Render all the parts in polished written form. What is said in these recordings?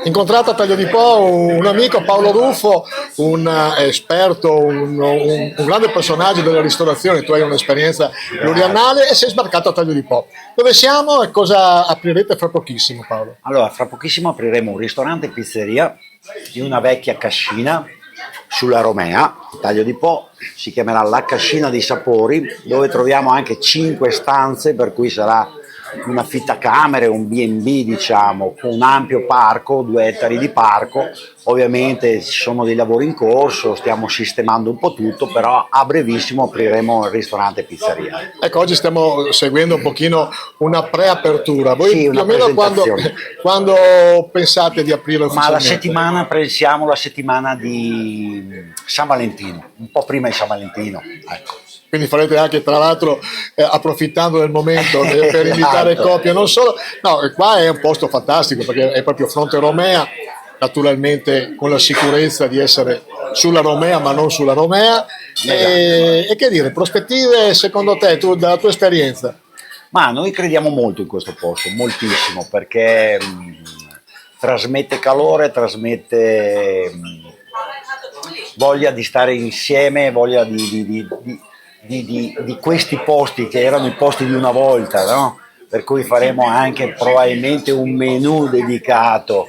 incontrato a Taglio di Po un amico, Paolo Ruffo, un esperto, un grande personaggio della ristorazione. Tu hai un'esperienza pluriannale e sei sbarcato a Taglio di Po. Dove siamo e cosa aprirete fra pochissimo, Paolo? Allora, fra pochissimo apriremo un ristorante e pizzeria in una vecchia cascina sulla Romea, Taglio di Po, si chiamerà La Cascina dei Sapori, dove troviamo anche 5 stanze, per cui sarà un affittacamere, un B&B diciamo, con un ampio parco, 2 ettari di parco. Ovviamente ci sono dei lavori in corso, stiamo sistemando un po' tutto, però a brevissimo apriremo il ristorante e pizzeria. Ecco, oggi stiamo seguendo un pochino una preapertura. Voi Sì, più una o meno presentazione. quando pensate di aprire Ma la ufficialmente? settimana, pensiamo la settimana di San Valentino, un po' prima di San Valentino, ecco. Quindi farete anche, tra l'altro, approfittando del momento per invitare Esatto. coppie, non solo. No, qua è un posto fantastico perché è proprio fronte Romea, naturalmente con la sicurezza di essere sulla Romea ma non sulla Romea. E che dire, prospettive secondo te, tu, dalla tua esperienza? Ma noi crediamo molto in questo posto, moltissimo, perché trasmette calore, trasmette voglia di stare insieme, voglia di questi posti che erano i posti di una volta, no? Per cui faremo anche probabilmente un menù dedicato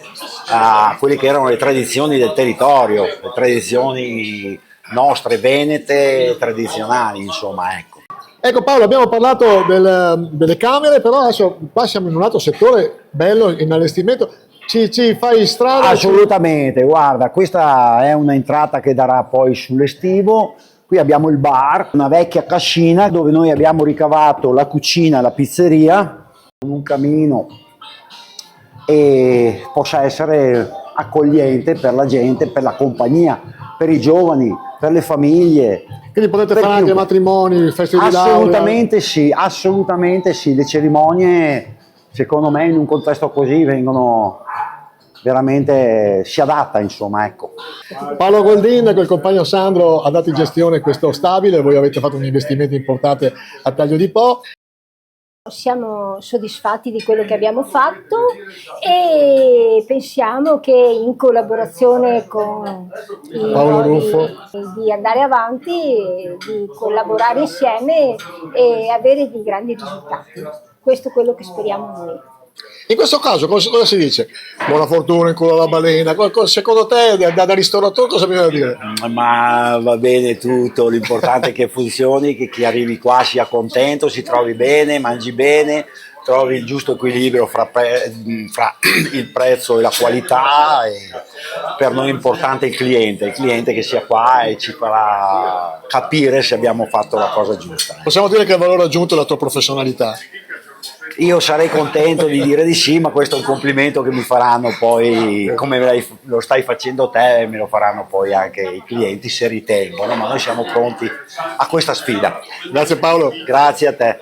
a quelle che erano le tradizioni del territorio, le tradizioni nostre venete tradizionali, insomma, ecco. Ecco Paolo, abbiamo parlato delle camere, però adesso qua siamo in un altro settore bello in allestimento. Ci fai strada? Assolutamente, guarda, questa è un'entrata che darà poi sull'estivo. Qui abbiamo il bar, una vecchia cascina dove noi abbiamo ricavato la cucina e la pizzeria con un camino e possa essere accogliente per la gente, per la compagnia, per i giovani, per le famiglie. Quindi potete per fare anche chiunque. matrimoni, feste di laurea? Assolutamente sì. Le cerimonie, secondo me, in un contesto così vengono veramente, si adatta, insomma, ecco. Paolo Goldin col compagno Sandro ha dato in gestione questo stabile, voi avete fatto un investimento importante a Taglio di Po. Siamo soddisfatti di quello che abbiamo fatto e pensiamo che in collaborazione con Paolo Ruffo di andare avanti, di collaborare insieme e avere dei grandi risultati. Questo è quello che speriamo noi. In questo caso cosa si dice? Buona fortuna in culo alla balena. Secondo te da ristoratore cosa bisogna dire? Ma va bene tutto, l'importante è che funzioni, che chi arrivi qua sia contento, si trovi bene, mangi bene, trovi il giusto equilibrio fra il prezzo e la qualità. E per noi è importante il cliente che sia qua e ci farà capire se abbiamo fatto la cosa giusta. Possiamo dire che il valore aggiunto è la tua professionalità. Io sarei contento di dire di sì, ma questo è un complimento che mi faranno poi, come lo stai facendo te, me lo faranno poi anche i clienti se ritengono, ma noi siamo pronti a questa sfida. Grazie Paolo. Grazie a te.